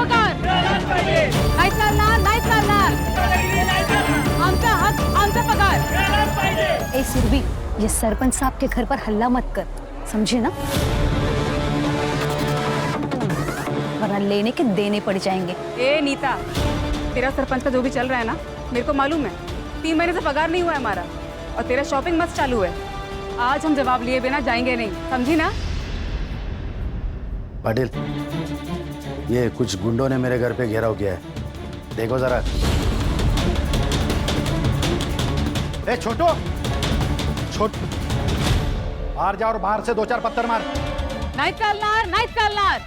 पगार नाही चालणार, नाही चालणार. आमचा हक, आमचा पगार. ए सुरभि, ये सरपंच साहब के घर पर हल्ला मत कर, समझे ना? वरना लेने के देने पड़ जाएंगे. ए नीता, तेरा सरपंच का जो भी चल रहा है ना, मेरे को मालूम है. 3 महीने से पगार नहीं हुआ है हमारा और तेरा शॉपिंग मस्त चालू है. आज हम जवाब लिए बिना जाएंगे नहीं, समझी ना? पाटिल, ये कुछ गुंडों ने मेरे घर पे घेराव किया है, देखो जरा. ए छोटू, बाहर जा और बाहर से 2-4 पत्थर मार. नाही चालणार, नाही चालणार.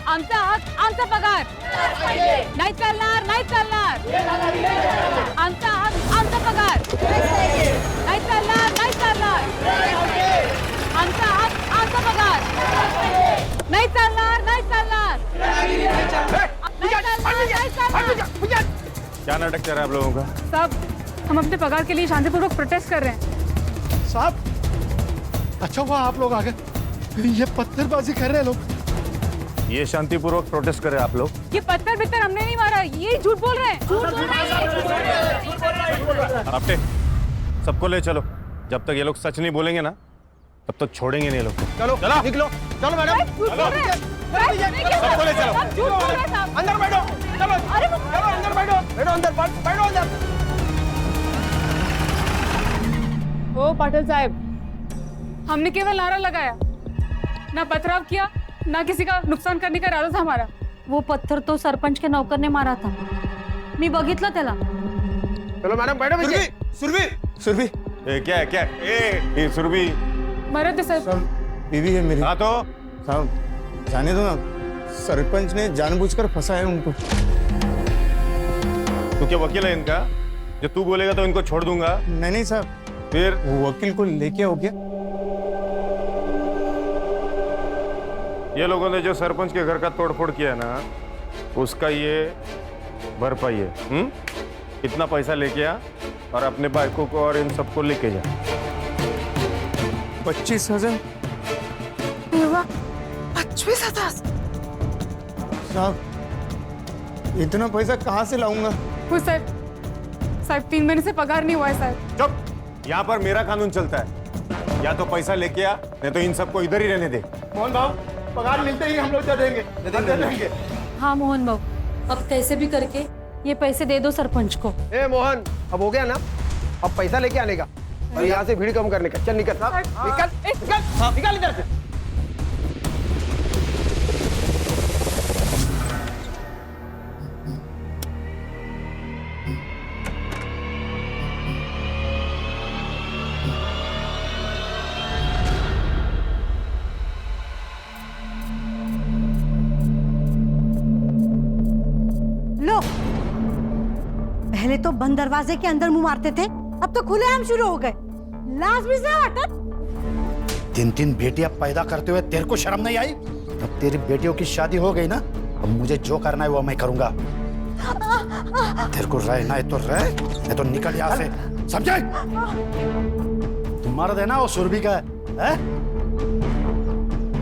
आमचा हक, आमचा पगार. नाही चालणार, नाही चालणार. आमचा हक, आमचा पगार. नाही चालणार, नाही चालणार. आमचा हक, आमचा पगार. नाही चालणार, नाही चालणार. क्या नाटक चल रहा है आप लोगों का? साहब, हम अपने पगार के लिए शांतिपूर्वक प्रोटेस्ट कर रहे हैं. साहब, अच्छा हुआ आप लोग आ गए. ये पत्थरबाजी कर रहे हैं लोग. ये शांतिपूर्वक प्रोटेस्ट कर रहे हैं आप लोग? ये पत्थर बित्तर हमने नहीं मारा, ये झूठ बोल रहे हैं. आपटे, सबको ले चलो. जब तक ये लोग सच नहीं बोलेंगे ना, तब तक छोड़ेंगे नहीं ये लोग को. चलो चलो निकलो, चलो मैडम. झूठ बोल रहे हैं. सबको ले चलो. आप झूठ बोल रहे हैं साहब. अंदर बैठो, चलो अरे चलो अंदर बैठो, बैठो अंदर, बैठो अंदर. ओ पाटिल साहब, हमने केवल नारा लगाया, ना पथराव किया, ना किसी का नुकसान करने का इरादा था हमारा. वो पत्थर तो सरपंच के नौकर ने मारा था, मी बघितलं त्याला. चलो मैडम बैठो. सुरभि, सुरभि, क्या है, क्या है? ये सुरभि मरद सर. बीवी है मेरी. हाँ तो साहब जाने दो ना, सरपंच ने जानबूझकर फंसाया उनको. तू क्या वकील है इनका? जो तू बोलेगा तो इनको छोड़ दूंगा. नहीं नहीं साहब, फिर वो वकील को लेके आओ क्या? ये लोगों ने जो सरपंच के घर का तोड़फोड़ किया ना, उसका ये भरपाई है. इतना पैसा लेके आ और अपने बाइकों को और इन सबको लेके जा. 25,000. 25,000. साहब, इतना पैसा कहाँ से लाऊंगा? सर, साहब 3 महीने से पगार नहीं हुआ है साहब. चुप. यहाँ पर मेरा कानून चलता है. या तो पैसा लेके आ, नहीं तो इन सबको इधर ही रहने दे. मोहन भाव, पगार मिलते ही हम लोग दे देंगे. हाँ मोहन बाबू, अब कैसे भी करके ये पैसे दे दो सरपंच को. ए मोहन, अब हो गया ना, अब पैसा लेके आने का और यहाँ से भीड़ कम करने का. चल निकल, निकल इधर से. लो, पहले तो बंद दरवाजे के अंदर मुंह मारते थे, अब तो खुलेआम शुरू हो गए. लाज भी से हटत. 3 बेटियां पैदा करते हुए तेरे को शर्म नहीं आई? अब तेरी बेटियों की शादी हो गई ना, अब मुझे जो करना है वो मैं करूंगा. तेरे को रहना है तो रह, नहीं तो निकल यहाँ से, समझे? तुम मर्द है ना, वो सुरभि का है?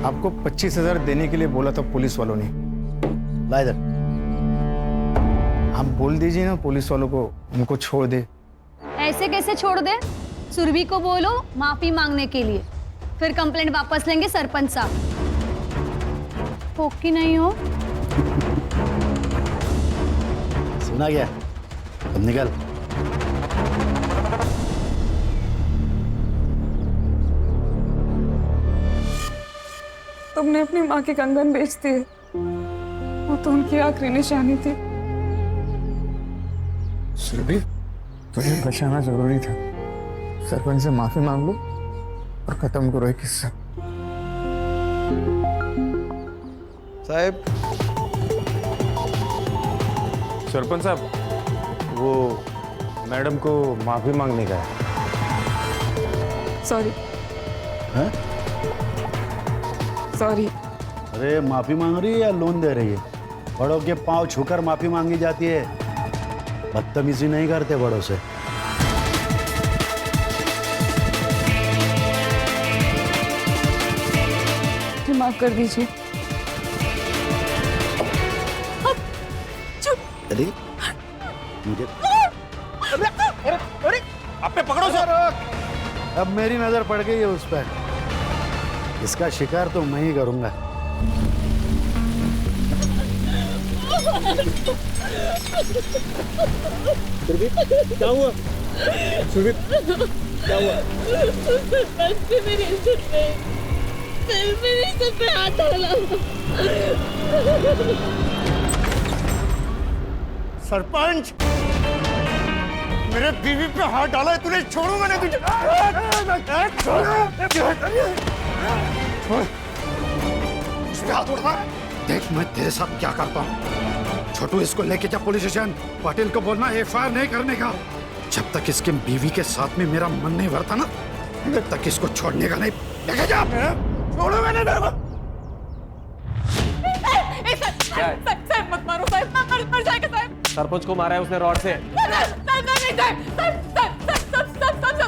आपको 25,000 देने के लिए बोला था पुलिस वालों ने. ला इधर. आप बोल दीजिए ना पुलिस वालों को, उनको छोड़ दे. ऐसे कैसे छोड़ दे? सुरभि को बोलो माफी मांगने के लिए, फिर कंप्लेंट वापस लेंगे सरपंच साहब. हो कि नहीं हो? सुना गया, अब निकल. तुमने अपनी माँ के कंगन बेच दिए, वो तो उनकी आखिरी निशानी थी. सुरभि, तुम्हें बचाना जरूरी था. सरपंच से माफी मांग लो और खत्म करो ये किस्सा. साहब, सरपंच साहब, वो मैडम को माफी मांगने का है. सॉरी. हैं? सॉरी. अरे माफी मांग रही है या लोन दे रही है? बड़ों के पांव छूकर माफी मांगी जाती है, बदतमीजी नहीं करते बड़ों से. माफ कर दीजिए. अरे मुझे अरे आप पे पकड़ो सर। अब मेरी नजर पड़ गई है उस पर। इसका शिकार तो मैं ही करूंगा। क्या हुआ सुरभि, क्या हुआ? मेरी इज्जत पे हाथ डाला। सरपंच, मेरे बीवी पे हाथ डाला है तूने, छोड़ूंगा नहीं तुझे। हाथ उठा। देख मैं तेरे साथ क्या करता हूँ। छोटू इसको लेके जा पुलिस स्टेशन। पाटिल को बोलना एफआईआर नहीं करने का। जब तक इसके बीवी के साथ में मेरा मन नहीं भरता ना, तब तक इसको छोड़ने का नहीं। लेके जा। छोड़ूंगा नहीं तेरे को। साहब मत मारो साहब, मर जाएगा साहब। सरपंच को मारा है उसने रॉड से।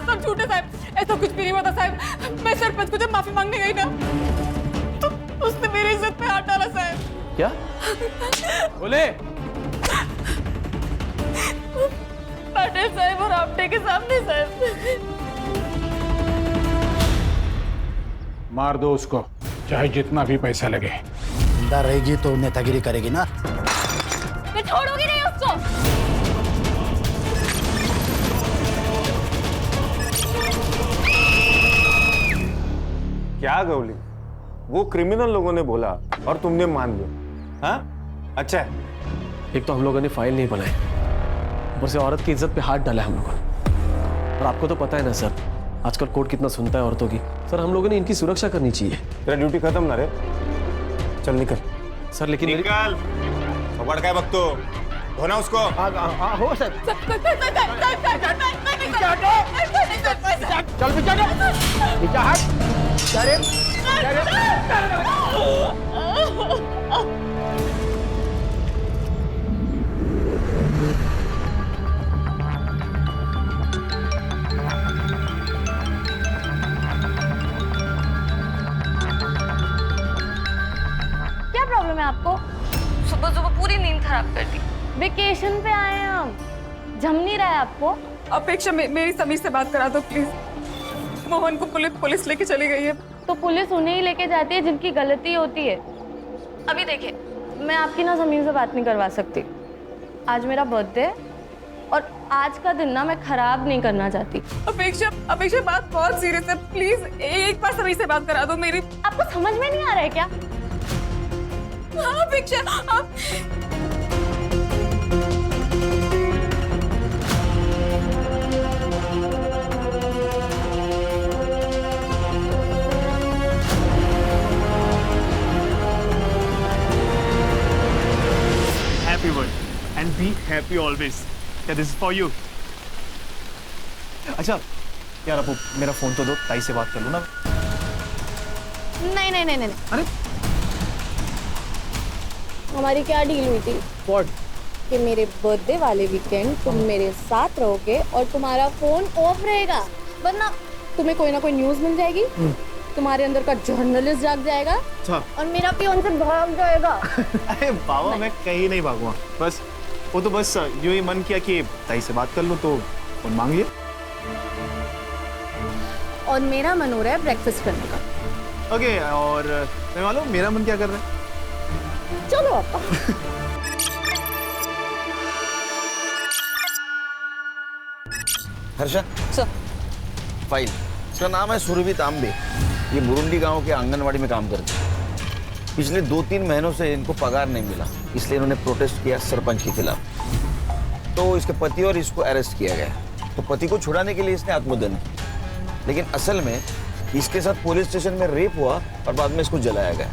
सब झूठे साहब, ऐसा कुछ भी नहीं हुआ था साहब। मैं सरपंच को जब माफी मांगने गई ना, तो उसने मेरी इज्जत पे हाथ डाला साहब। क्या बोले? पाटिल साहब और आपटे के सामने साहब। मार दो उसको, चाहे जितना भी पैसा लगे। जिंदा रहेगी तो नेतागिरी करेगी ना। मैं छोड़ूंगी नहीं उसको। क्या गौली, वो क्रिमिनल लोगों ने बोला और तुमने मान लिया? हाँ अच्छा है। एक तो हम लोगों ने फाइल नहीं बनाई, ऊपर से औरत की इज्जत पे हाथ डाला है हम लोगों ने। और आपको तो पता है ना सर, आजकल कोर्ट कितना सुनता है औरतों की। सर हम लोगों ने इनकी सुरक्षा करनी चाहिए। तेरा ड्यूटी खत्म ना रे, चल निकल। सर लेकिन निकल। पकड़ के बक तो धोना उसको। हो सर। चल पीछे हट। क्या प्रॉब्लम है आपको? सुबह सुबह पूरी नींद खराब कर दी। वेकेशन पे आए हैं हम, जम नहीं रहा है आपको? अपेक्षा मेरी समीर से बात करा दो प्लीज। मोहन को पुलिस लेके चली गई है। तो पुलिस उन्हें ही लेके जाती है जिनकी गलती होती है। अभी देखिए, मैं आपकी ना समीर से बात नहीं करवा सकती। आज मेरा बर्थडे है और आज का दिन ना मैं खराब नहीं करना चाहती। अपेक्षा बात बहुत सीरियस है, प्लीज एक बार समीर से बात करा दो मेरी। आपको समझ में नहीं आ रहा है क्या? हाँ, अपेक्षा आप Happy birthday and be happy always. Yeah, this is for you. अच्छा यार, अब मेरा फोन तो दो, ताई से बात कर लो ना। नहीं नहीं नहीं नहीं। अरे हमारी क्या डील हुई थी? व्हाट? कि मेरे बर्थडे वाले वीकेंड तुम मेरे साथ रहोगे और तुम्हारा फोन ऑफ रहेगा, वरना तुम्हें कोई ना कोई न्यूज मिल जाएगी, तुम्हारे अंदर का जर्नलिस्ट जाग जाएगा और मेरा पियोन से भाग जाएगा। अरे बाबा, मैं कहीं नहीं भागूंगा। बस वो तो बस यूं ही मन किया कि ताई से बात कर लूं तो फोन मांग लिया। और मेरा मन हो रहा है ब्रेकफास्ट करने का। ओके, और मैं मालूम मेरा मन क्या कर रहा है। चलो आपा। Harsha sir, file. इसका नाम है सुरभि तांबे। ये बुरुंडी गांव के आंगनवाड़ी में काम करती है। पिछले 2-3 महीनों से इनको पगार नहीं मिला, इसलिए इन्होंने प्रोटेस्ट किया सरपंच के खिलाफ। तो इसके पति और इसको अरेस्ट किया गया। तो पति को छुड़ाने के लिए इसने आत्मदहन किया, लेकिन असल में इसके साथ पुलिस स्टेशन में रेप हुआ और बाद में इसको जलाया गया।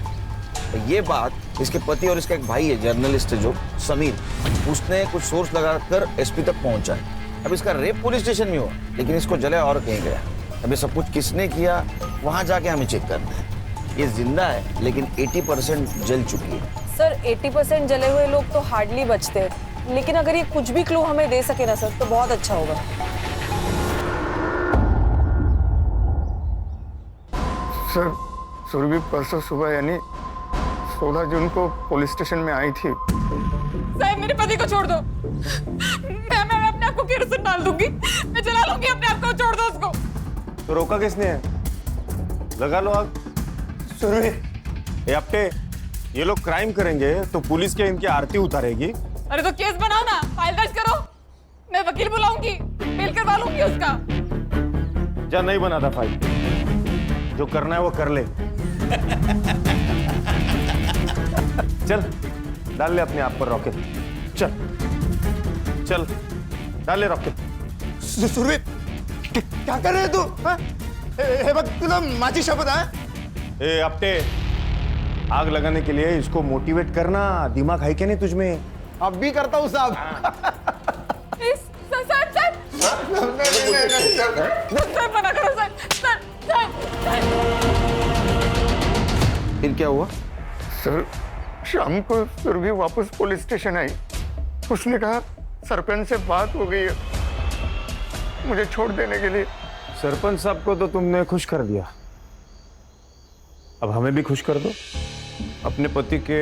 तो ये बात इसके पति और इसका एक भाई है, जर्नलिस्ट है जो समीर, उसने कुछ सोर्स लगाकर एसपी तक पहुंचा है। अब इसका रेप पुलिस स्टेशन में हुआ, लेकिन इसको जलाया और कहीं गया। अब ये सब कुछ किसने किया, वहां जाके हमें चेक करना है। ये जिंदा है, लेकिन 80% जल चुकी है। सर 80% जले हुए लोग तो हार्डली बचते हैं, लेकिन अगर ये कुछ भी क्लू हमें दे सके ना सर, तो बहुत अच्छा होगा। सर, सुरभि परसों सुबह यानी 16 जून को पुलिस स्टेशन में आई थी। साहब मेरे पति को छोड़ दो। मैं अपने आप को केरोसिन डाल दूंगी, मैं जला लूंगी अपने आप को, छोड़ दो उसको। तो रोका किसने है? लगा लो आग। सुरभि, ये अपने ये लोग क्राइम करेंगे तो पुलिस क्या इनकी आरती उतारेगी? अरे तो केस बनाओ ना, फाइल दर्ज करो, मैं वकील बुलाऊंगी, मेल करवा लूंगी उसका। जा, नहीं बनाता फाइल, जो करना है वो कर ले। चल डाल ले अपने आप पर रॉकेट, चल चल डाल ले रॉकेट। सुरभि, क्या कर रहे तू? हाँ? हे बघ, तुला माझी शपथ आहे? ए अपटे, आग लगाने के लिए इसको मोटिवेट करना, दिमाग है क्या नहीं तुझमें? अब भी करता हूँ साहब। सर मना करो सर, सर। फिर क्या हुआ? सर, शाम को सुरभि वापस पुलिस स्टेशन आई। उसने कहा सरपंच से बात हो गई है मुझे छोड़ देने के लिए। सरपंच साहब को तो तुमने खुश कर दिया, अब हमें भी खुश कर दो। अपने पति के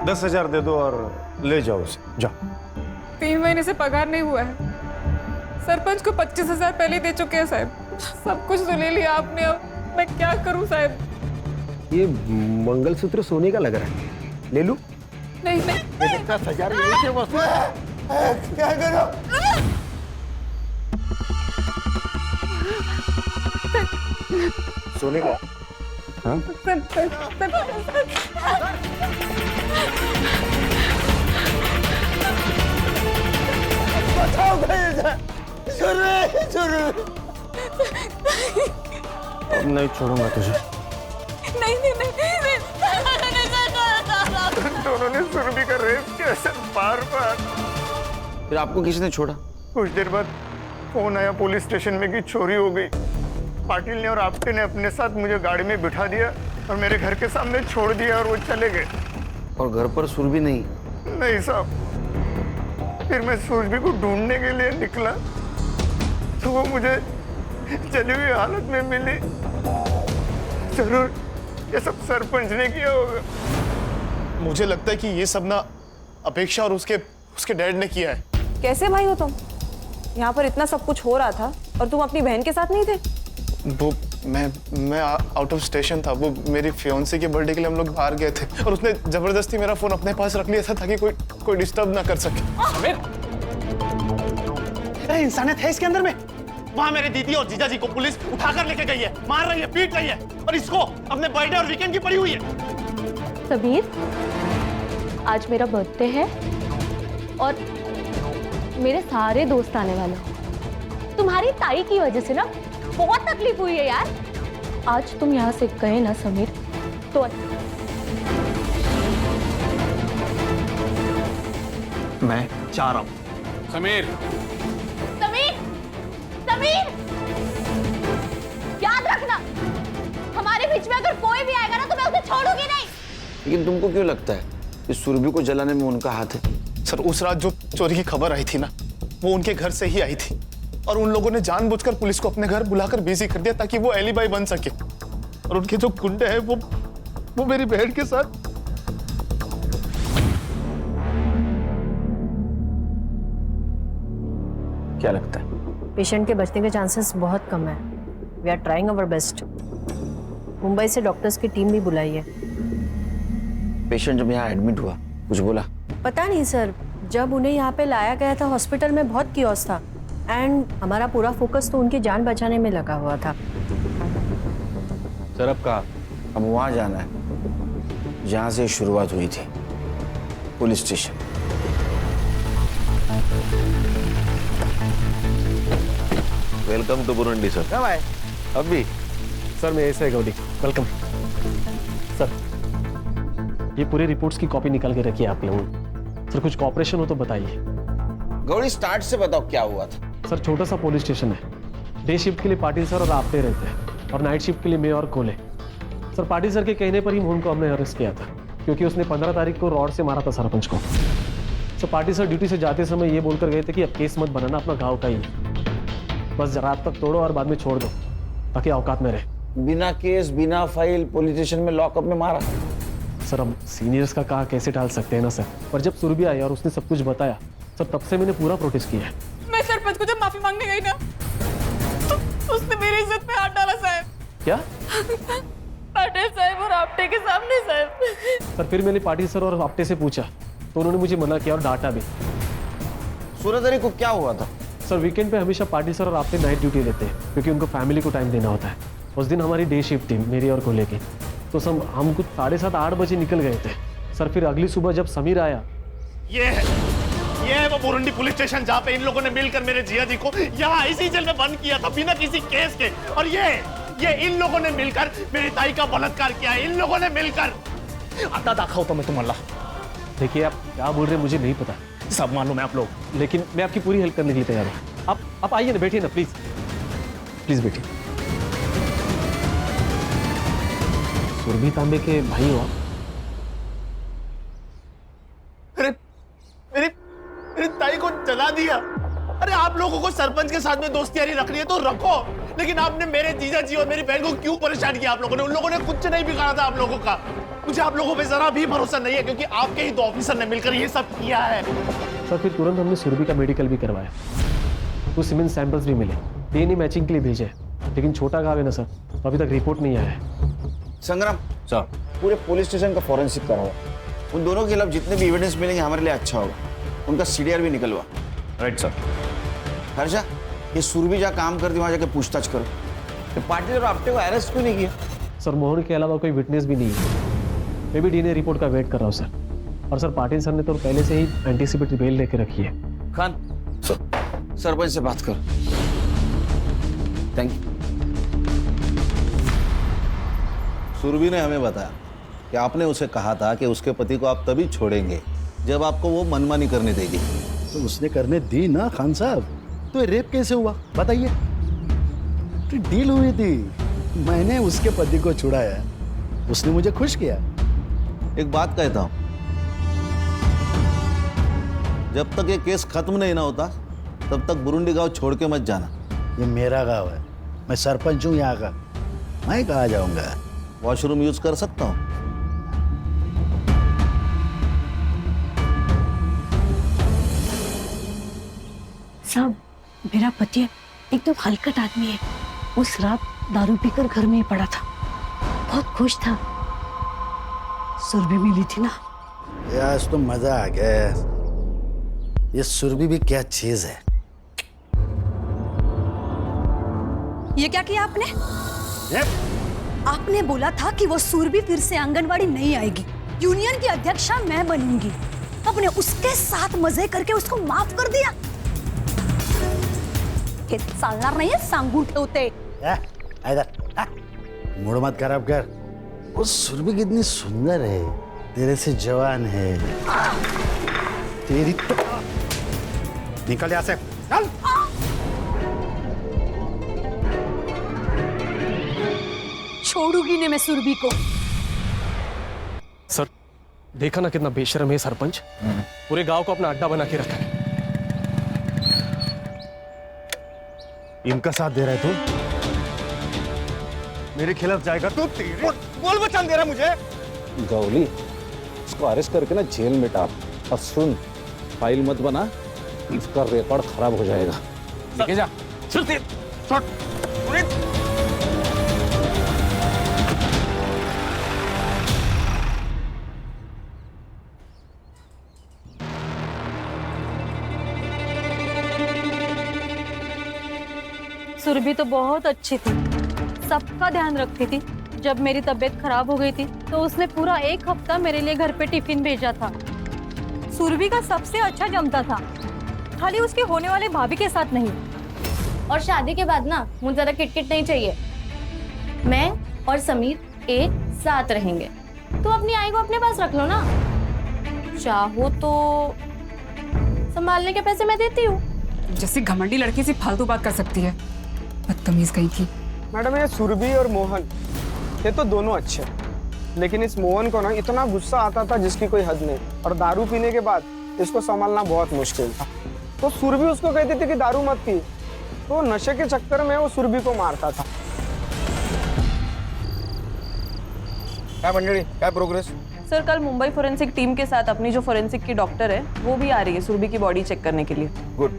10,000 दे दो और ले जाओ उसे, जाओ। 3 महीने से पगार नहीं हुआ है, सरपंच को 25,000 पहले दे चुके हैं साहब। सब कुछ तो ले लिया आपने, अब मैं क्या करूं साहब? ये मंगलसूत्र सोने का लग रहा है, ले लूं? नहीं नहीं, 10,000 लेके वसूल क्या करो? सोने का? हाँ? बचाओ भैया, सुरभि। अब नहीं छोड़ूंगा तुझे। नहीं नहीं नहीं, दोनों ने सुरभि का रेप किया सर, बार-बार। फिर आपको किसने छोड़ा? कुछ देर बाद फोन आया पुलिस स्टेशन में कि चोरी हो गई। पाटिल ने और आपटे ने अपने साथ मुझे गाड़ी में बिठा दिया और मेरे घर के सामने छोड़ दिया और वो चले गए। और घर पर सुरभि नहीं? नहीं साहब। फिर मैं सुरभि को ढूंढने के लिए निकला तो वो मुझे जली हुई हालत में मिली। जरूर ये सब सरपंच ने किया होगा। मुझे लगता है कि ये सब ना अपेक्षा और उसके डैड ने किया है। कैसे भाई हो तुम? यहाँ पर इतना सब कुछ हो रहा था और तुम अपनी बहन के साथ नहीं थे? वो मैं आउट ऑफ स्टेशन था। वो मेरी फियोन्सी के बर्थडे के लिए हम लोग बाहर गए थे और उसने जबरदस्ती मेरा फोन अपने पास रख लिया था ताकि कोई डिस्टर्ब ना कर सके। इंसानियत है इसके अंदर में। वहाँ मेरे दीदी और जीजा जी को पुलिस उठाकर लेके गई है, मार रही है, पीट रही है और इसको अपने बर्थडे और वीकेंड की पड़ी हुई है। समीर, आज मेरा बर्थडे है और मेरे सारे दोस्त आने वाले हैं। तुम्हारी ताई की वजह से ना बहुत तकलीफ हुई है यार। आज तुम यहाँ से गए ना समीर तो मैं चाह रहा हूँ। समीर, समीर, समीर, याद रखना हमारे बीच में अगर कोई भी आएगा ना तो मैं उसे छोड़ूंगी नहीं। लेकिन तुमको क्यों लगता है कि सुरभि को जलाने में उनका हाथ है? सर, उस रात जो चोरी की खबर आई थी ना, वो उनके घर से ही आई थी और उन लोगों ने जानबूझकर पुलिस को अपने घर बुलाकर बिजी कर दिया ताकि वो एलिबाई बन सके। और उनके जो गुंडे हैं वो मेरी बहन के साथ। क्या लगता है? पेशेंट के बचने के चांसेस बहुत कम है। We are trying our best. Mumbai से डॉक्टर्स की टीम भी बुलाई है। पेशेंट जब यहाँ एडमिट हुआ कुछ बोला? पता नहीं सर, जब उन्हें यहाँ पे लाया गया था हॉस्पिटल में बहुत कियोस था एंड हमारा पूरा फोकस तो उनकी जान बचाने में लगा हुआ था। सर अब कहा? अब वहाँ जाना है जहाँ से शुरुआत हुई थी, police station. Welcome to Burundi sir. कब आए? अभी सर मैं ऐसे गौरी, वेलकम। सर ये पूरी रिपोर्ट्स की कॉपी निकाल के रखिए आप लोगों। सर कुछ कॉपरेशन हो तो बताइए। गौरी, स्टार्ट से बताओ क्या हुआ था। सर छोटा सा पुलिस स्टेशन है। डे शिफ्ट के लिए पाटिल सर और आपटे रहते हैं और नाइट शिफ्ट के लिए मैं और कोले। सर पाटिल सर के कहने पर ही मोहन को हमने अरेस्ट किया था क्योंकि उसने 15 तारीख को रॉड से मारा था सरपंच को। सर पाटिल सर ड्यूटी से जाते समय ये बोलकर गए थे कि अब केस मत बनाना, अपना गाँव का ही है, बस रात तक तोड़ो और बाद में छोड़ दो ताकि औकात में रहे। बिना केस बिना फाइल पुलिस स्टेशन में लॉकअप में मारा? सर हम सीनियर्स का कहा कैसे टाल सकते हैं ना सर, पर जब सुरभि आई और उसने सब कुछ बताया सर, तब से मैंने पूरा प्रोटेस्ट किया है। मैं सरपंच को जब माफी मांगने गई ना तो उसने मेरी इज्जत पे हाथ डाला साहब। क्या? पाटिल साहब और आपटे के सामने साहब। सर फिर मैंने पाटिल सर और आपटे से पूछा तो उन्होंने मुझे मना किया और डांटा भी। सूरजरी को क्या हुआ था? सर वीकेंड पे हमेशा पाटिल सर और आपटे नाइट ड्यूटी देते हैं क्योंकि उनको फैमिली को टाइम देना होता है। उस दिन हमारी डे शिफ्ट थी, मेरी और कोले की, तो सर हम कुछ 7:30-8 बजे निकल गए थे सर। फिर अगली सुबह जब समीर आया, ये है वो बुरुंडी पुलिस स्टेशन जहाँ पे इन लोगों ने मिलकर मेरे जिया जी को यहाँ इसी जेल में बंद किया था बिना किसी केस के। और ये इन लोगों ने मिलकर मेरी ताई का बलात्कार किया है, इन लोगों ने मिलकर। आता दाखवतो मैं तुम्हाला। देखिए आप क्या बोल रहे हैं मुझे नहीं पता, सब मालूम है आप लोग, लेकिन मैं आपकी पूरी हेल्प करने के लिए तैयार हूँ। आप आइए ना, बैठिए ना प्लीज, प्लीज बैठिए। सुरभि तांबे के भाई हो आप? अरे मेरी ताई को जला दिया। अरे आप लोगों को सरपंच के साथ में दोस्ती यारी रखनी है तो रखो, लेकिन आपने मेरे जीजा जी और मेरी बहन को क्यों परेशान किया? आप लोगों ने, उन लोगों ने कुछ नहीं बिगाड़ा था आप लोगों का। मुझे आप लोगों पे जरा भी भरोसा नहीं है क्योंकि आपके ही 2 ऑफिसर ने मिलकर ये सब किया है। सर फिर तुरंत हमने सुरभि का मेडिकल भी करवाया, कुछ सीमेंट सैंपल्स भी मिले, डीएनए मैचिंग के लिए भेजे, लेकिन छोटा घाव है ना सर, तो अभी तक रिपोर्ट नहीं आया है। संग्राम सर, पूरे पुलिस स्टेशन का फॉरेंसिक कराओ। उन दोनों के खिलाफ जितने भी एविडेंस मिलेंगे हमारे लिए अच्छा होगा। उनका सीडीआर भी निकलवा। Right sir. हर्षा, ये सुरभि जहाँ काम करती वहां जाके पूछताछ करो। तो पाटिल और आपटे को अरेस्ट क्यों नहीं किया? सर मोहन के अलावा कोई विटनेस भी नहीं है। मैं भी डीएनए रिपोर्ट का वेट कर रहा हूँ सर। और सर पाटिल सर ने तो पहले से ही एंटीसिपेटरी बेल लेके रखी है। खान सरपंच से बात करो। Thank you. सुरभि ने हमें बताया कि आपने उसे कहा था कि उसके पति को आप तभी छोड़ेंगे जब आपको वो मनमानी करने देगी। तो उसने करने दी ना खान साहब। तो ये रेप कैसे हुआ बताइए? तो डील हुई थी, मैंने उसके पति को छुड़ाया, उसने मुझे खुश किया। एक बात कहता हूं, जब तक ये केस खत्म नहीं ना होता तब तक बुरुंडी गांव छोड़ के मत जाना। ये मेरा गांव है, मैं सरपंच हूँ यहाँ का, मैं कहाँ जाऊंगा? वॉशरूम यूज कर सकता हूँ? साहब, मेरा पति एकदम हलकट आदमी है। उस रात दारू पीकर घर में ही पड़ा था, बहुत खुश था। सुरभि मिली थी ना। ये आज तो मजा आ गया। ये सुरभि भी क्या चीज है। ये क्या किया आपने? आपने बोला था कि वो सुरभि फिर से आंगनवाड़ी नहीं आएगी, यूनियन की अध्यक्षा मैं बनूंगी। आपने उसके साथ मजे करके उसको माफ कर दिया। हे चालणार नाहीये, सांगून ठेवते। मूड मत खराब कर। वो सुरभि कितनी सुंदर है, तेरे से जवान है। तेरी तो निकल यहाँ से, चल। छोड़ूंगी नहीं मैं सुरभि को। सर देखा ना कितना बेशर्म है सरपंच, पूरे गांव को अपना अड्डा बना के रखा है। इनका साथ दे रहा है तू? मेरे खिलाफ जाएगा तू? बोल बचान दे रहा मुझे। गौली, इसको अरेस्ट करके ना जेल में डाल। और सुन, फाइल मत बना, इसका रिकॉर्ड खराब हो जाएगा। लेके जा। सुरभि तो बहुत अच्छी थी, सबका ध्यान रखती थी। जब मेरी तबीयत खराब हो गई थी तो उसने पूरा 1 हफ्ता मेरे लिए घर पे टिफिन भेजा था। सुरभि का सबसे अच्छा जमता था, खाली उसके होने वाले भाभी के साथ नहीं। और शादी के बाद ना मुझे ज़्यादा किटकिट नहीं चाहिए। मैं और समीर एक साथ रहेंगे। तो अपनी आई को अपने पास रख लो ना, चाहो तो संभालने के पैसे मैं देती हूँ। जैसी घमंडी लड़की से फालतू बात कर सकती है, बदतमीज कहीं की। मैडम ये सुरभि और मोहन ये तो दोनों अच्छे, लेकिन इस मोहन को ना इतना गुस्सा आता था जिसकी कोई हद नहीं, और दारू पीने के बाद इसको संभालना बहुत मुश्किल था। तो सुरभि उसको कहती थी कि दारू मत पी, तो नशे के चक्कर में वो सुरभि को मारता था। काय मंडळी, काय प्रोग्रेस? सर कल मुंबई फोरेंसिक टीम के साथ अपनी जो फोरेंसिक की डॉक्टर है वो भी आ रही है सुरभि की बॉडी चेक करने के लिए। गुड,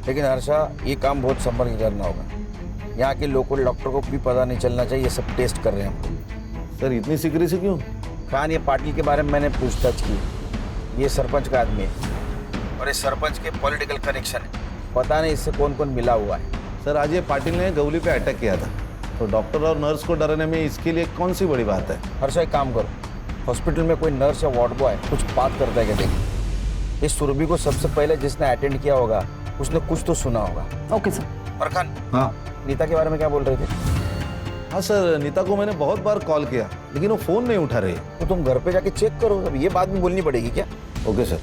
लेकिन हर्षा ये काम बहुत संभल के करना होगा। यहाँ के लोकल डॉक्टर को भी पता नहीं चलना चाहिए ये सब टेस्ट कर रहे हैं। सर इतनी सीक्रेसी क्यों? खान, ये पाटिल के बारे में मैंने पूछताछ की। ये सरपंच का आदमी है और इस सरपंच के पॉलिटिकल कनेक्शन है। पता नहीं इससे कौन कौन मिला हुआ है। सर आज ये पाटिल ने गौली पे अटैक किया था, तो डॉक्टर और नर्स को डराने में इसके लिए कौन सी बड़ी बात है? हर्षा एक काम करो, हॉस्पिटल में कोई नर्स या वार्ड बॉय कुछ बात करता है क्या देखिए। इस सुरभि को सबसे पहले जिसने अटेंड किया होगा उसने कुछ तो सुना होगा। Okay sir. और खान, हाँ नीता के बारे में क्या बोल रहे थे? हाँ सर, नीता को मैंने बहुत बार कॉल किया लेकिन वो फोन नहीं उठा रही। तो तुम घर पे जाके चेक करो, अब ये बात भी बोलनी पड़ेगी क्या? Okay sir.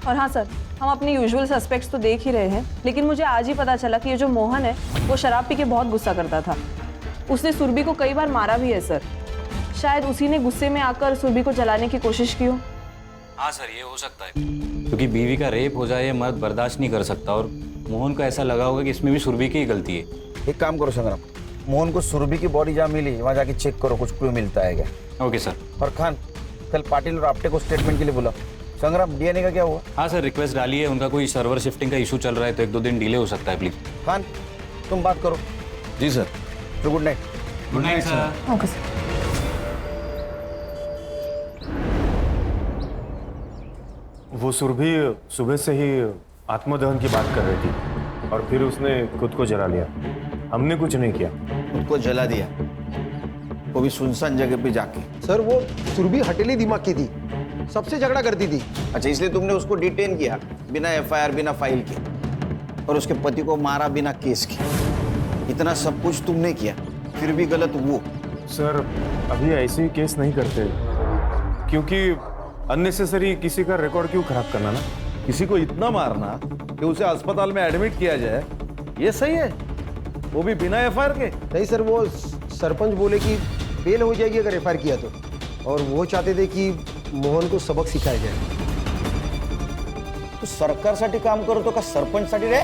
और हाँ सर, हम अपने यूजुअल सस्पेक्ट्स तो देख ही रहे हैं, लेकिन मुझे आज ही पता चला कि ये जो मोहन है वो शराब पी के बहुत गुस्सा करता था। उसने सुरभि को कई बार मारा भी है सर। शायद उसी ने गुस्से में आकर सुरभि को जलाने की कोशिश की हो। हाँ सर, ये हो सकता है, क्योंकि बीवी का रेप हो जाए मर्द बर्दाश्त नहीं कर सकता, और मोहन को ऐसा लगा होगा कि इसमें भी सुरभि की ही गलती है। एक काम करो संग्राम, मोहन को सुरभि की बॉडी जहाँ मिली वहाँ जाके चेक करो, कुछ क्लू मिलता है क्या। Okay sir. और खान, कल पाटिल और आपटे को स्टेटमेंट के लिए बुलाओ। संग्राम, डीएनए का क्या हुआ? हाँ सर, रिक्वेस्ट डाली है, उनका कोई सर्वर शिफ्टिंग का इशू चल रहा है, तो 1-2 दिन डिले हो सकता है, प्लीज। खान, तुम बात करो। जी सर। तो good night. Good night sir. Okay sir. वो सुरभि सुबह से ही आत्मदहन की बात कर रही थी और फिर उसने खुद को जला लिया। हमने कुछ नहीं किया। खुद को जला दिया, वो भी सुनसान जगह पे जाके। सर वो सुरभि हटेली दिमाग की थी, सबसे झगड़ा करती थी। अच्छा, इसलिए तुमने उसको डिटेन किया बिना एफआईआर, बिना फाइल के, और उसके पति को मारा बिना केस के। इतना सब कुछ तुमने किया, फिर भी गलत वो। सर अभी ऐसे ही केस नहीं करते, क्योंकि अननेसेसरी किसी का रिकॉर्ड क्यों खराब करना ना। किसी को इतना मारना कि उसे अस्पताल में एडमिट किया जाए, ये सही है? वो भी बिना एफआईआर के? नहीं सर, वो सरपंच बोले कि बेल हो जाएगी अगर एफआईआर किया तो, और वो चाहते थे कि मोहन को सबक सिखाया जाए। तो सरकारसाठी काम करो तो का सरपंचसाठी रे?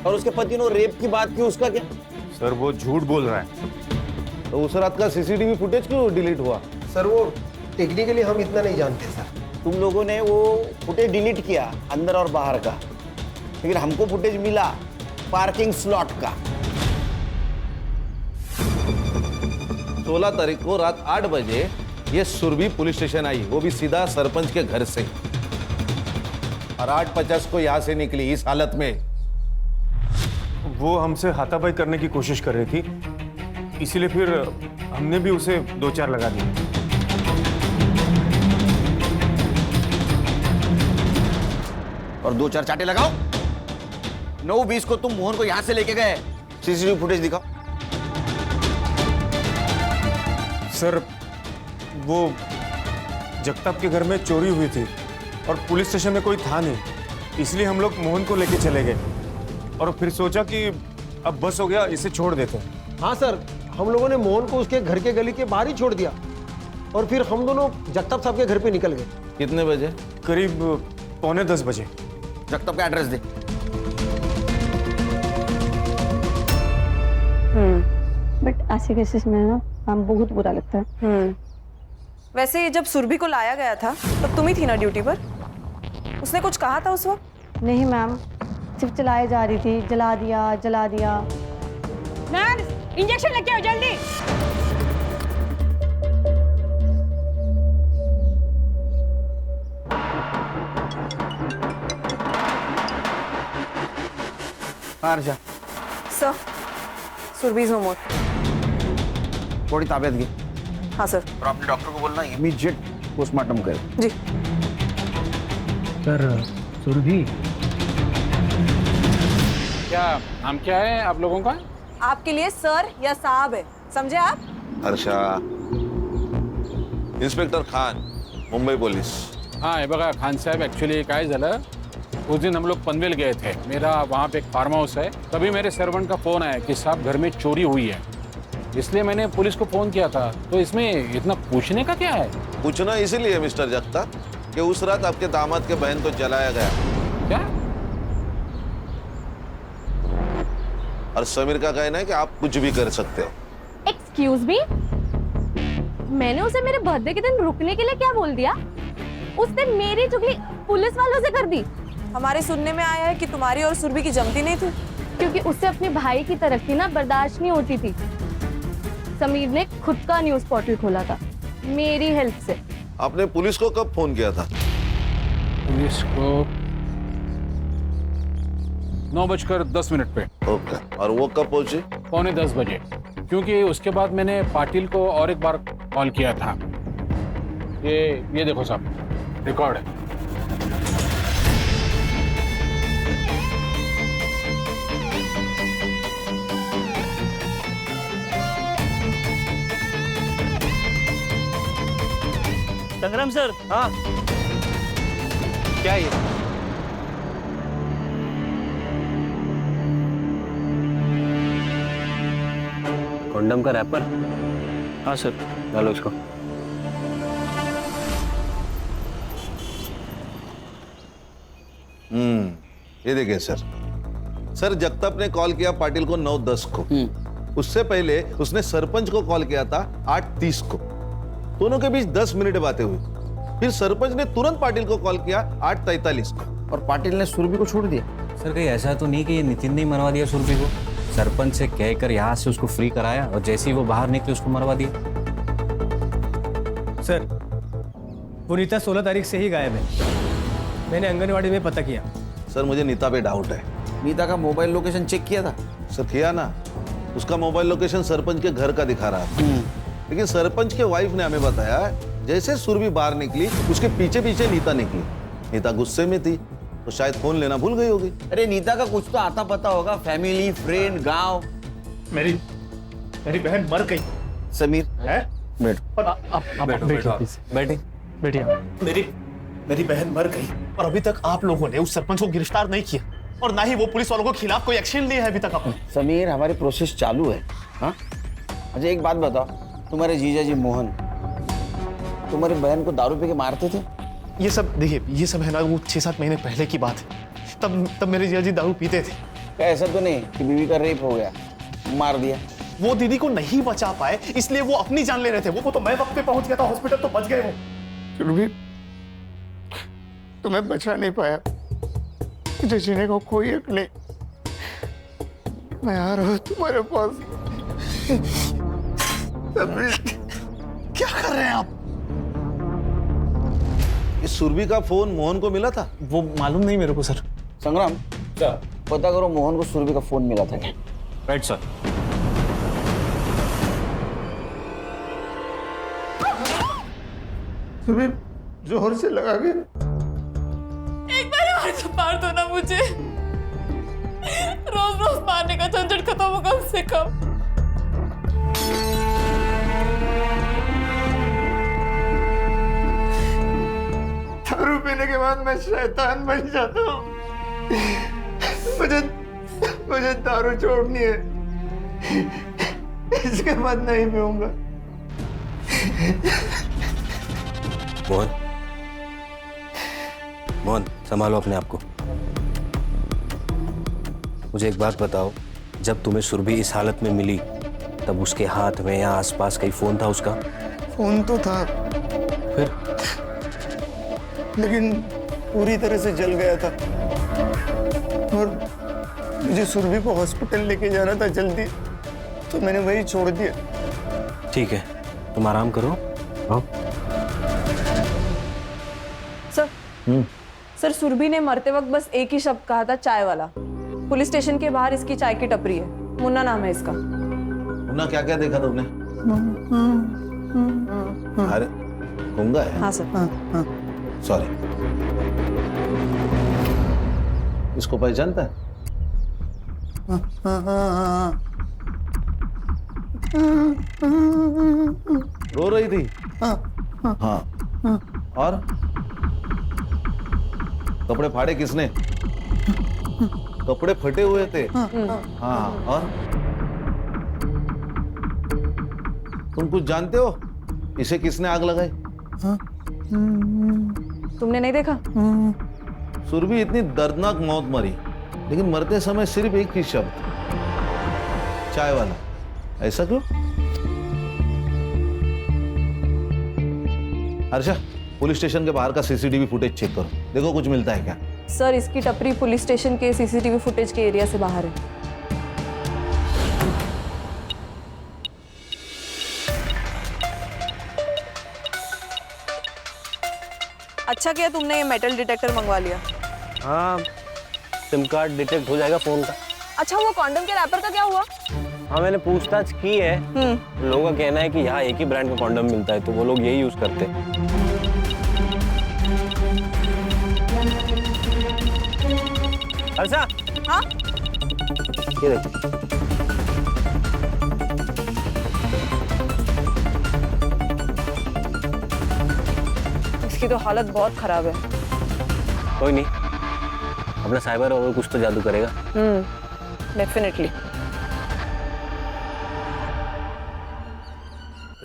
और उसके पति ने रेप की बात की, उसका क्या? सर वो झूठ बोल रहा है। तो उस रात का सीसीटीवी फुटेज क्यों डिलीट हुआ? सर वो टेक्निकली हम इतना नहीं जानते सर। तुम लोगों ने वो फुटेज डिलीट किया अंदर और बाहर का, लेकिन हमको फुटेज मिला पार्किंग स्लॉट का। 16 तारीख को रात 8 बजे ये सुरभि पुलिस स्टेशन आई, वो भी सीधा सरपंच के घर से, और 8:50 को यहां से निकली इस हालत में। वो हमसे हाथापाई करने की कोशिश कर रही थी, इसीलिए फिर हमने भी उसे 2-4 लगा दिए। और 2-4 चाटे लगाओ। 9:20 को तुम मोहन को यहां से लेके गए, सीसीटीवी फुटेज दिखाओ। सर वो जगताप के घर में चोरी हुई थी और पुलिस स्टेशन में कोई था नहीं, इसलिए हम लोग मोहन को लेके चले गए और फिर सोचा कि अब बस हो गया, इसे छोड़ देते हैं। हाँ सर, हम लोगों ने मोहन को उसके घर के गली के बाहर ही छोड़ दिया और फिर हम दोनों जगताप साहब के घर पे निकल गए। कितने बजे? करीब 9:45 बजे। जगताप का एड्रेस दे। बट ऐसे केसेस में ना हम बहुत बुरा लगता है। वैसे जब सुरभि को लाया गया था तब तुम ही थी ना ड्यूटी पर? उसने कुछ कहा था उस वक्त? नहीं मैम, सिर्फ चलाए जा रही थी, जला दिया जला दिया। नर्स, इंजेक्शन लेके आओ जल्दी। Harsha, sir, Surabhi is no more. Body ताबियत की। हाँ सर। और अपने डॉक्टर को बोलना इमीडिएट पोस्टमार्टम करे। जी सर। सुरभि, क्या नाम क्या है आप लोगों का? आपके लिए सर या साहब है, समझे आप? Harsha, inspector Khan, Mumbai police. हाँ हे बघा खान साहब, ॲक्च्युली काय झालं, उस दिन हम लोग पनवेल गए थे, मेरा वहाँ पे एक फार्म हाउस है, तभी मेरे सर्वेंट का फ़ोन आया कि साहब घर में चोरी हुई है, इसलिए मैंने पुलिस को फ़ोन किया था। तो इसमें इतना पूछने का क्या है? पूछना इसीलिए मिस्टर जगताप कि उस रात आपके दामाद के बहन को जलाया गया। क्या? और समीर का कहना है कि आप कुछ भी कर सकते हो। एक्सक्यूज मी, मैंने उसे मेरे बर्थडे के दिन रुकने के लिए क्या बोल दिया? उसने मेरी चुगली पुलिस वालों से कर दी। हमारे सुनने में आया है कि तुम्हारी और सुरभि की जमती नहीं थी, क्योंकि उससे अपने भाई की तरक्की ना बर्दाश्त नहीं होती थी। समीर ने खुद का न्यूज पोर्टल खोला था मेरी हेल्प से। आपने पुलिस को कब फोन किया था? पुलिस को 9:10 पे। ओके, और वो कब पहुंचे? 9:45 बजे, क्योंकि उसके बाद मैंने पाटिल को और एक बार कॉल किया था। ये देखो साहब, रिकॉर्ड है। संग्राम सर। हाँ क्या ये? कॉन्डम का रैपर? हाँ सर। डालो उसको। ये देखिए सर, जगताप ने कॉल किया पाटिल को 9:10 को। उससे पहले उसने सरपंच को कॉल किया था 8:30 को। दोनों के बीच 10 मिनट बातें हुई। फिर सरपंच ने तुरंत पाटिल को कॉल किया 8:43 को। और पाटिल ने सुरभि को छोड़ दिया। सर कहीं ऐसा तो नहीं कि ये नितिन ने ही मरवा दिया सुरभि को? सरपंच से कहकर यहाँ से उसको फ्री कराया और जैसे ही वो बाहर निकले उसको मरवा दिया। सर वो नीता 16 तारीख से ही गायब है। मैंने आंगनवाड़ी में पता किया। सर मुझे नीता पे डाउट है। नीता का मोबाइल लोकेशन चेक किया था? सर किया ना। उसका मोबाइल लोकेशन सरपंच के घर का दिखा रहा था, लेकिन सरपंच के वाइफ ने हमें बताया जैसे सुरभि बाहर निकली उसके पीछे पीछे नीता निकली। नीता गुस्से में थी तो शायद फोन लेना भूल गई होगी। अरे नीता का कुछ तो आता पता होगा, फैमिली, फ्रेंड, गांव। मेरी बहन मर गई। समीर है? बैठिए। मेरी बहन मर गई और अभी तक आप लोगों ने उस सरपंच को गिरफ्तार नहीं किया और ना ही वो पुलिस वालों के खिलाफ कोई एक्शन लिया है अभी तक आपने। समीर हमारी प्रोसेस चालू है। हाँ अच्छा एक बात बताओ, तुम्हारे जीजा जी मोहन तुम्हारी बहन को दारू पी के मारते थे? ये सब देखिए, ये सब है ना वो 6-7 महीने पहले की बात है। तब मेरे जीजा जी दारू पीते थे। क्या ऐसा तो नहीं कि बीवी का रेप हो गया, मार दिया? वो दीदी को नहीं बचा पाए इसलिए वो अपनी जान ले रहे थे। वो तो मैं वक्त पे पहुंच गया था हॉस्पिटल, तो बच गए वो। फिर भी तुम्हें बचा नहीं पाया, मुझे जीने को कोई हक नहीं। मैं आ रहा हूँ तुम्हारे पास। क्या कर रहे हैं आप? इस सुरभि का फोन मोहन को मिला था? वो मालूम नहीं मेरे को सर। संग्राम क्या पता करो मोहन को सुरभि का फोन मिला था क्या? Right sir. सुरभि जोर से लगा के एक बार और तो मार दो ना मुझे। रोज रोज मारने का झंझट खत्म हो कम से कम। दारू पीने के बाद मैं शैतान बन जाता हूँ। मुझे दारू छोड़नी है, इसके बाद नहीं पीऊंगा। मोहन संभालो अपने आप को। मुझे एक बात बताओ, जब तुम्हें सुरभि इस हालत में मिली तब उसके हाथ में या आसपास कहीं फोन था उसका? फोन तो था, फिर? लेकिन पूरी तरह से जल गया था और मुझे सुरभि को हॉस्पिटल लेके जाना था जल्दी, तो मैंने वही छोड़ दिया। ठीक है, तुम आराम करो। हाँ? सर सुरभि ने मरते वक्त बस एक ही शब्द कहा था, चाय वाला। पुलिस स्टेशन के बाहर इसकी चाय की टपरी है, मुन्ना नाम है इसका। मुन्ना क्या क्या देखा तुमने? अरे गूंगा है? हाँ सर। सॉरी। इसको पहचानता है? रो रही थी? हाँ। और कपड़े फाड़े किसने? कपड़े फटे हुए थे। हाँ। और तुम कुछ जानते हो इसे किसने आग लगाई? तुमने नहीं देखा? सुरभि इतनी दर्दनाक मौत मरी, लेकिन मरते समय सिर्फ एक ही शब्द, चाय वाला। ऐसा क्यों? हर्षा, पुलिस स्टेशन के बाहर का सीसीटीवी फुटेज चेक करो, देखो कुछ मिलता है क्या। सर, इसकी टपरी पुलिस स्टेशन के सीसीटीवी फुटेज के एरिया से बाहर है। अच्छा किया तुमने ये मेटल डिटेक्टर मंगवा लिया। हाँ, सिम कार्ड डिटेक्ट हो जाएगा फोन का। अच्छा, वो कॉन्डम के रैपर का क्या हुआ? हाँ, मैंने पूछताछ की है। लोगों का कहना है कि यहाँ एक ही ब्रांड का कॉन्डम मिलता है, तो वो लोग यही यूज करते हैं। हर्षा। हाँ? ये देखो। इसकी तो हालत बहुत खराब है। कोई नहीं, अपना साइबर और कुछ तो जादू करेगा। डेफिनेटली।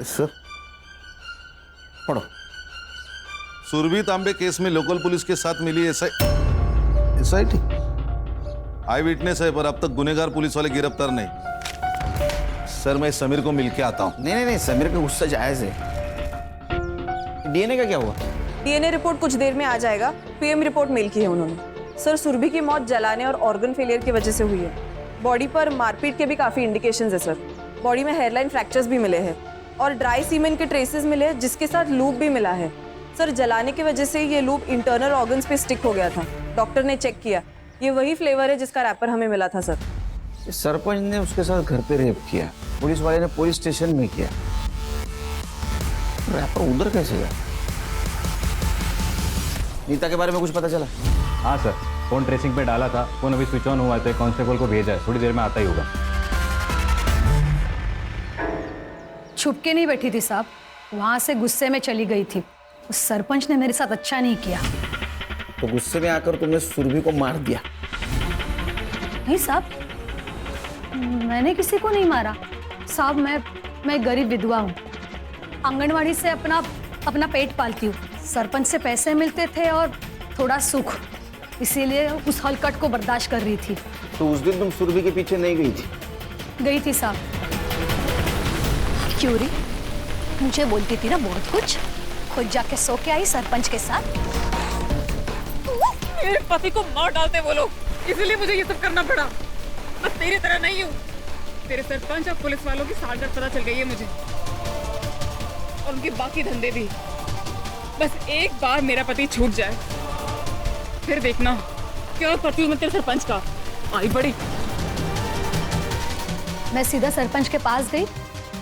सर पढ़ो। सुरभि तांबे केस में लोकल पुलिस के साथ मिली एसआईटी आई विटनेस है, पर अब तक गुनहगार पुलिस वाले गिरफ्तार नहीं। सर, मैं समीर को मिलके आता हूँ। नहीं, समीर का गुस्सा जायज है। डीएनए का क्या हुआ? डीएनए रिपोर्ट कुछ देर में आ जाएगा। पीएम रिपोर्ट मेल की है उन्होंने। सर, सुरभि की मौत जलाने और ऑर्गन फेलियर की वजह से हुई है। बॉडी पर मारपीट के भी काफी इंडिकेशंस है सर। बॉडी में हेयरलाइन फ्रैक्चर्स भी मिले हैं और ड्राई सीमेंट के ट्रेसेस मिले हैं, जिसके साथ लूप भी मिला है। सर, जलाने की वजह से ये लूप इंटरनल ऑर्गन्स पे स्टिक हो गया था। डॉक्टर ने चेक किया, ये वही फ्लेवर है जिसका रैपर हमें मिला था सर। सरपंच ने उसके साथ घर पे रेप किया, पुलिस वाले ने पुलिस स्टेशन में किया, रैपर उधर कैसे गया? नीता के बारे में कुछ पता चला? हाँ सर, फोन ट्रेसिंग पे डाला था, फोन अभी स्विच ऑन हुआ है, कांस्टेबल को भेजा है, थोड़ी देर में आता ही होगा। छुप के नहीं बैठी थी साहब, वहां से गुस्से में चली गई थी। उस सरपंच ने मेरे साथ अच्छा नहीं किया। तो गुस्से में आकर तुमने सुरभि को मार दिया? नहीं साहब, मैंने किसी को नहीं मारा साहब। मैं गरीब विधवा हूँ, आंगनवाड़ी से अपना पेट पालती हूँ। सरपंच से पैसे मिलते थे और थोड़ा सुख, इसीलिए उस हलकट को बर्दाश्त कर रही थी। तो उस दिन तुम सुरभि के पीछे नहीं गई थी? गई थी साहब। क्यों री? मुझे बोलती थी ना बहुत कुछ, खुद जाके सो के आई सरपंच के साथ। मेरे पति को मार डालते वो लोग, इसीलिए मुझे ये सब करना पड़ा। मैं तेरी तरह नहीं हूँ। तेरे सरपंच और पुलिस वालों की सालगर्द पता चल गई है मुझे, और उनके बाकी धंधे भी। बस एक बार मेरा पति छूट जाए, फिर देखना क्या करती हूँ मैं तेरे सरपंच का। आई बड़ी। मैं सीधा सरपंच के पास गई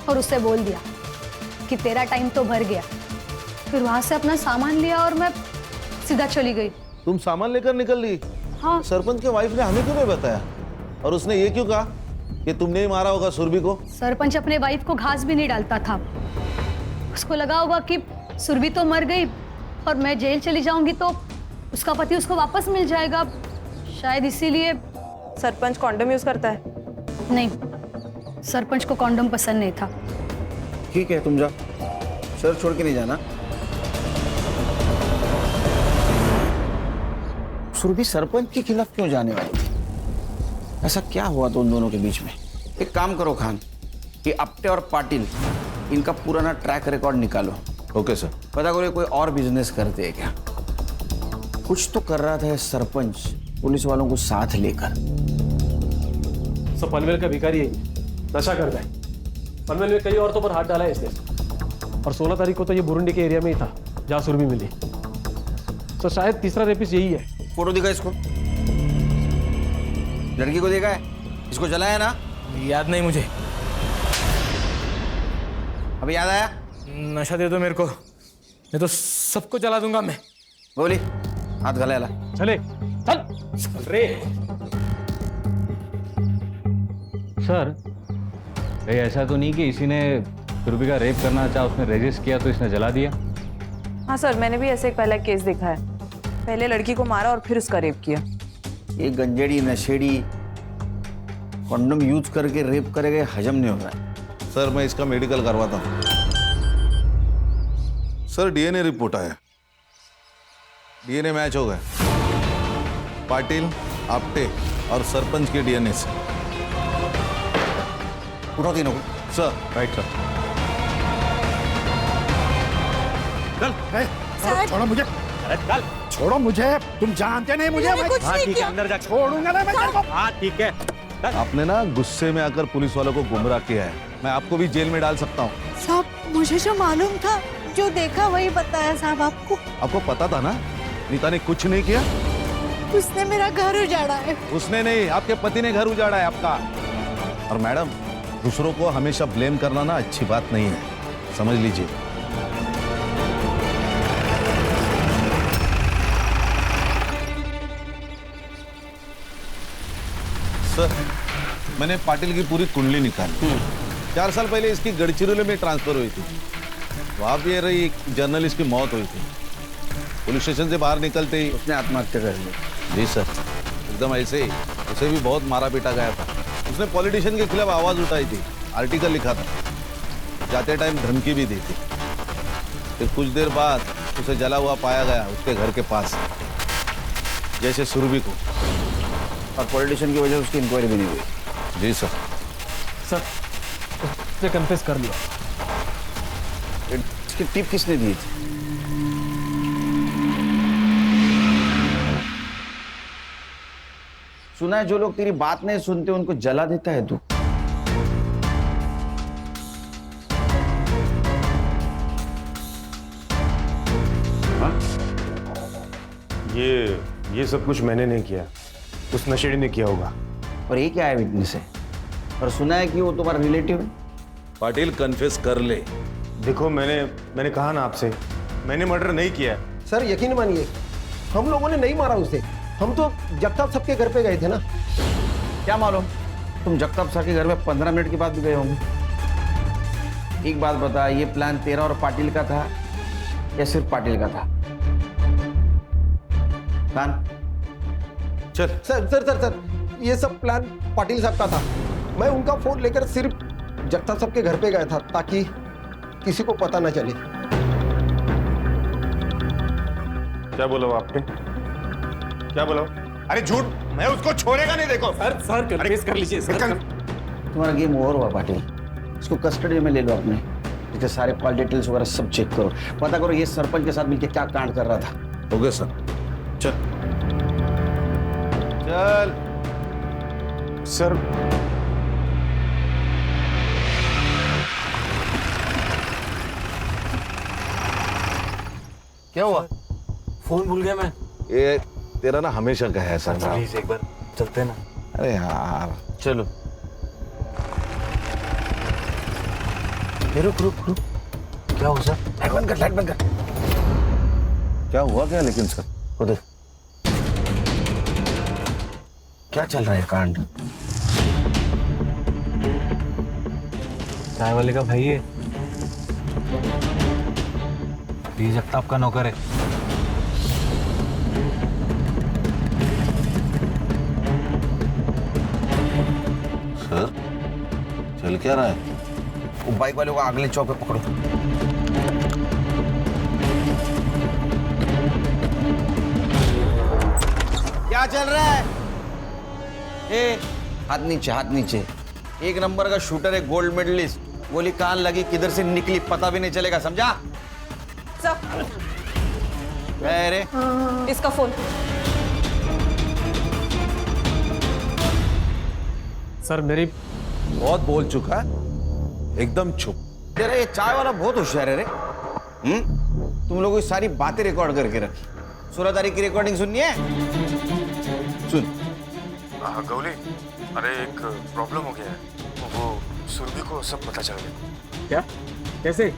और उससे बोल दिया कि तेरा टाइम तो भर गया। फिर वहां से अपना सामान लिया और मैं सीधा चली गई। तुम सामान लेकर निकल ली? हाँ। सरपंच के वाइफ ने हमें क्यों नहीं बताया? और उसने ये क्यों कहा कि तुमने ही मारा होगा सुरभि को? सरपंच अपने वाइफ को घास भी नहीं डालता था। उसको लगा होगा कि सुरभि तो मर गई और मैं जेल चली जाऊंगी तो उसका पति उसको वापस मिल जाएगा, शायद इसीलिए। सरपंच कॉन्डम यूज करता है? नहीं, सरपंच को कॉन्डम पसंद नहीं था। ठीक है, तुम जाओ, सर छोड़ के नहीं जाना। सुरभि सरपंच के खिलाफ क्यों जाने वाली थी? ऐसा क्या हुआ तो उन दोनों के बीच में? एक काम करो खान, कि अपटे और पाटिल इनका पुराना ट्रैक रिकॉर्ड निकालो। Okay sir. पता करो कोई और बिजनेस करते हैं क्या? कुछ तो कर रहा था सरपंच पुलिस वालों को साथ लेकर। सब पनवेल का भिखारी है, नशा करता है। पनवेल में कई औरतों पर हाथ डाला है इसने, और 16 तारीख को तो ये बुरुंडी के एरिया में ही था जहाँ सुरभि मिली। तो शायद तीसरा रेपिस्ट यही है। फोटो दिखा इसको, लड़की को देखा है? इसको जलाया ना? याद नहीं मुझे। अभी याद आया? नशा दे दो मेरे को, नहीं तो सबको जला दूंगा मैं। बोली हाथ गला ला। चले चल रे। सर, ये ऐसा तो नहीं कि इसी ने सुरभि का रेप करना चाहा, उसने रेजिस्ट किया तो इसने जला दिया? हाँ सर, मैंने भी ऐसे एक पहला केस देखा है। पहले लड़की को मारा और फिर उसका रेप किया। ये गंजेड़ी नशेड़ी कॉन्डम यूज करके रेप करेगा, हजम नहीं हो रहा है। सर, मैं इसका मेडिकल करवाता हूँ। सर, डीएनए रिपोर्ट आया, डीएनए मैच हो गया पाटिल, आपटे और सरपंच के डीएनए से। उठाओ तीनों को। सर। Right sir. चल छोड़ो मुझे, चल छोड़ो मुझे, तुम जानते नहीं मुझे। मैं हाँ ठीक है, अंदर जा। छोड़ूंगा ना मैं तेरे को। हाँ ठीक है। आपने ना गुस्से में आकर पुलिस वालों को गुमराह किया है, मैं आपको भी जेल में डाल सकता हूँ। साहब मुझे जो मालूम था, जो देखा वही बताया साहब आपको। आपको पता था ना नीता ने कुछ नहीं किया? उसने मेरा घर उजाड़ा है। उसने नहीं, आपके पति ने घर उजाड़ा है आपका। और मैडम, दूसरों को हमेशा ब्लेम करना ना अच्छी बात नहीं है, समझ लीजिए। सर, मैंने पाटिल की पूरी कुंडली निकाली। 4 साल पहले इसकी गढ़चिरौली में ट्रांसफर हुई थी, वहां भी रही एक जर्नलिस्ट की मौत हुई थी। पुलिस स्टेशन से बाहर निकलते ही उसने आत्महत्या कर ली। जी सर, एकदम ऐसे ही। उसे भी बहुत मारा पीटा गया था। उसने पॉलिटिशियन के खिलाफ आवाज उठाई थी, आर्टिकल लिखा था, जाते टाइम धमकी भी दी थी। फिर कुछ देर बाद उसे जला हुआ पाया गया उसके घर के पास, जैसे सुरभि को। और पॉलिटिशियन की वजह से उसकी इंक्वायरी भी नहीं हुई। जी सर। सर उसने कन्फेस कर लिया। इसकी टिप किसने दी थी? सुना है जो लोग तेरी बात नहीं सुनते उनको जला देता है तू। ये सब कुछ मैंने नहीं किया, उस नशेड़ी ने किया होगा। और ये क्या है विटनेस है? और सुना है कि वो तुम्हारा रिलेटिव है। पाटिल कन्फेस कर ले। देखो मैंने कहा ना आपसे, मैंने मर्डर नहीं किया। सर यकीन मानिए, हम लोगों ने नहीं मारा उसे। हम तो जगताप सबके घर पे गए थे ना। क्या मालूम, तुम जगताप सर के घर में 15 मिनट के बाद भी गए होंगे। एक बात बता, ये प्लान तेरा और पाटिल का था या सिर्फ पाटिल का था? प्लान चल। सर सर सर सर ये सब प्लान पाटिल साहब का था। मैं उनका फोन लेकर सिर्फ जगताप साहब के घर पे गया था ताकि किसी को पता ना चले। क्या बोला वो आपने? क्या बोला? अरे झूठ, मैं उसको छोड़ेगा नहीं। देखो सर कन्फेस कर लीजिए सर। तुम्हारा गेम ओवर हुआ पाटिल। इसको कस्टडी में ले लो अपने। इसके सारे कॉल डिटेल्स वगैरह सब चेक करो, पता करो ये सरपंच के साथ मिलकर क्या कांड कर रहा था। हो गया सर। चल चल सर। क्या हुआ? फोन भूल गया मैं। ये तेरा ना हमेशा का है सर। प्लीज एक बार चलते ना। अरे यार चलो। रुक रुक रुक। क्या हुआ सर? लाइट बंद कर, लाइट बंद कर। क्या हुआ क्या लेकिन सर? उधर क्या चल रहा है कांड? चाय वाले का भाई है, जगताप का नौकर है। सर चल क्या रहा है? वो बाइक वाले को अगले चौक पे पकड़ो। क्या चल रहा है? ए, हाथ नीचे, हाथ नीचे। 1 नंबर का शूटर है, गोल्ड मेडलिस्ट। गोली कहां लगी, किधर से निकली, पता भी नहीं चलेगा, समझा? अरे इसका फोन। सर मेरी बहुत बोल चुका है, एकदम चुप। तेरा ये चाय वाला बहुत होशियार है रे। तुम लोगों की सारी बातें रिकॉर्ड करके रखी। सूरदारी की रिकॉर्डिंग सुननी है? सुन। गौली, अरे एक प्रॉब्लम हो गया है। वो सुरभि को सब पता चल गया। क्या? कैसे?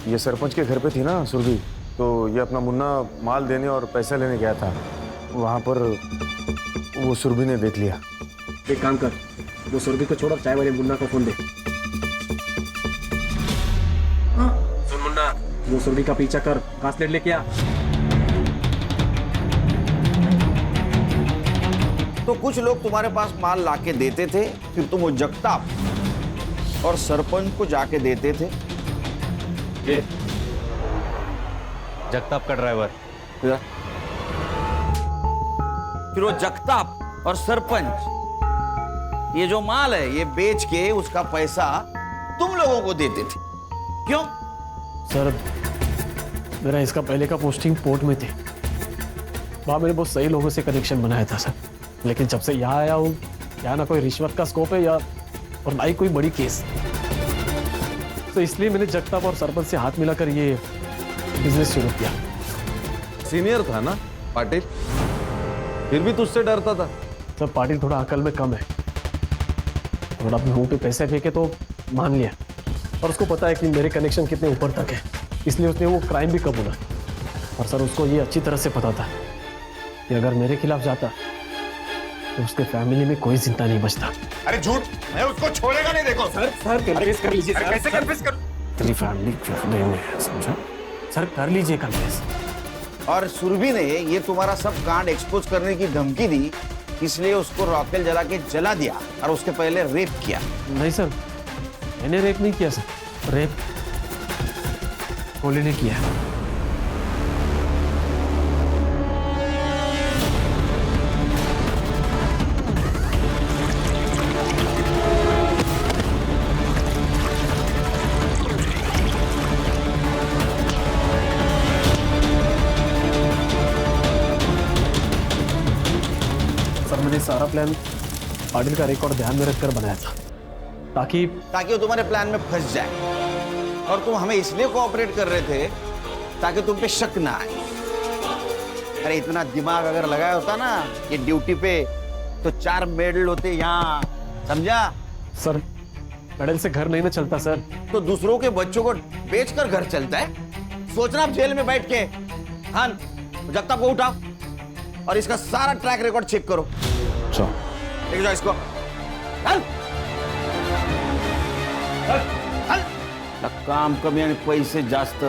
ये सरपंच के घर पे थी ना सुरभि, तो ये अपना मुन्ना माल देने और पैसा लेने गया था। वहां पर वो सुरभि ने देख लिया। एक काम कर, वो सुरभि को छोड़ और चाय वाले मुन्ना को फोन दे। सुन मुन्ना, वो सुरभि का पीछा कर, कास्लेट लेके आ। तो कुछ लोग तुम्हारे पास माल लाके देते थे, फिर तुम वो जगताप और सरपंच को जाके देते थे। ये जगताप का ड्राइवर। फिर वो जगताप और सरपंच ये जो माल है ये बेच के उसका पैसा तुम लोगों को देते थे। क्यों? सर मेरा इसका पहले का पोस्टिंग पोर्ट में थी। वहाँ मैंने बहुत सही लोगों से कनेक्शन बनाया था सर, लेकिन जब से यहाँ आया हूँ, यहाँ ना कोई रिश्वत का स्कोप है या और ना ही कोई बड़ी केस। तो इसलिए मैंने जगताप और सरपंच से हाथ मिलाकर ये बिजनेस शुरू किया। सीनियर था ना पाटिल, फिर भी तुझसे डरता था। सर पाटिल थोड़ा अकल में कम है, थोड़ा अपने मुंह पे पैसे फेंके तो मान लिया, और उसको पता है कि मेरे कनेक्शन कितने ऊपर तक है, इसलिए उसने वो क्राइम भी कबूला। और सर उसको ये अच्छी तरह से पता था कि अगर मेरे खिलाफ जाता तो उसके फैमिली में कोई जिंदा नहीं बचता। अरे झूठ, मैं उसको छोड़ेगा नहीं। देखो सर कन्विंस कर लीजिए। अरे कैसे कन्विंस कर? तेरी फैमिली में है, समझा? सर कर लीजिए कन्विंस। और सुरभि ने ये तुम्हारा सब कांड एक्सपोज करने की धमकी दी, इसलिए उसको रॉकेल जला के जला दिया और उसके पहले रेप किया। नहीं सर, मैंने रेप नहीं किया सर, रेप कोहली ने किया। सर मैंने सारा प्लान पाटिल का रिकॉर्ड ध्यान में रखकर बनाया था, ताकि वो तुम्हारे प्लान में फंस जाए। और तुम हमें इसलिए कोऑपरेट कर रहे थे ताकि तुम पे शक ना आए। अरे इतना दिमाग अगर लगाया होता ना ये ड्यूटी पे, तो 4 मेडल होते यहाँ, समझा? सर मेडल से घर नहीं ना चलता सर। तो दूसरों के बच्चों को बेचकर घर चलता है? सोचना आप जेल में बैठ के। हाँ, जगताप को उठाओ और इसका सारा ट्रैक रिकॉर्ड चेक करो। देख जाओ इसको। चल चल चल। काम कमी आणि पैसे जास्त